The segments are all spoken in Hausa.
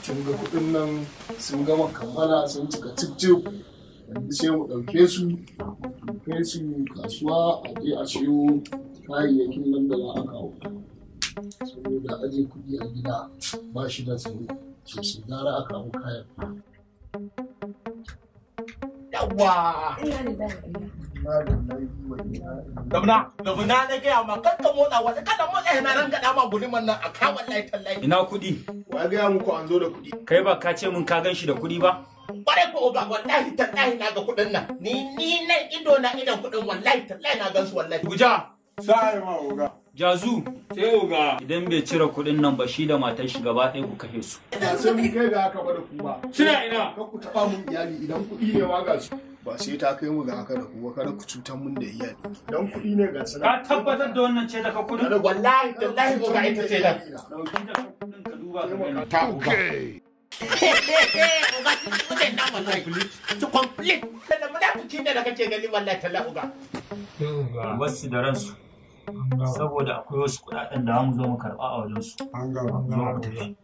Kin ga kuɗin nan sun gama kammala sun cika cif yanzu sai mu ɗauke su kai su kasuwa a je a siyo kayayyakin nan da za a kawo saboda aje kuɗi a gida ba shi da tsaro sosai gara a kawo kayan. Yawwa! Dabna na gaya ma kanka motsa wata kada motsa yana ran gaɗa ma guliman nan a kawon layi. Ina kuɗi? Wa gaya muku an zo da kuɗi? Kai ba ka ce mun ka gan shi da kuɗi ba? Ƙwarai ko ga wallahi tallahi na ga kuɗin nan. Ni nan ido na idan kuɗin wallahi tallahi na gan su wallahi. Guja! Sai ma oga. Jazu! Sai oga. Idan bai cire kuɗin nan ba shi da matar shi gaba ɗaya ku kashe su. Ba sai mun kai ga haka ba da ku ba. Suna ina? Kar ku taɓa mun iyali idan kuɗi ne ma ga su. Ba sai ta kai mu ga haka da ku ba kada ku cutar mun da iyali. Idan kuɗi ne ga su. Ka tabbatar da wannan ce daga kuɗin? Wallahi tallahi ko ga ita ce da. Ɗauki da kuɗin ka duba ka gani. Ta uga. Uga kuɗin na wallahi. To complete. Da munafici ne da kake gani wallahi tallahi uga. Wasu da ransu. Saboda akwai wasu kuɗaɗen da mu zo mu karɓa a wajensu. An ga mu tafi.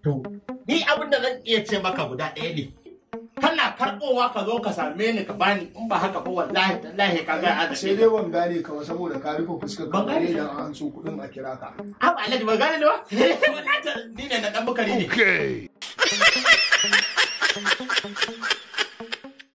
To, ni abin da zan iya ce maka guda ɗaya ne. Kana karɓowa ka zo ka same ni ka bani in ba haka ba wallahi tallahi ka ga a sai dai ban gane ka ba saboda ka rufe fuskar ka Ban gane ne da an so kuɗin a kira ka. Abu Alhaji ba gane ne ba? Wallahi ni ne na ɗan bukari ne.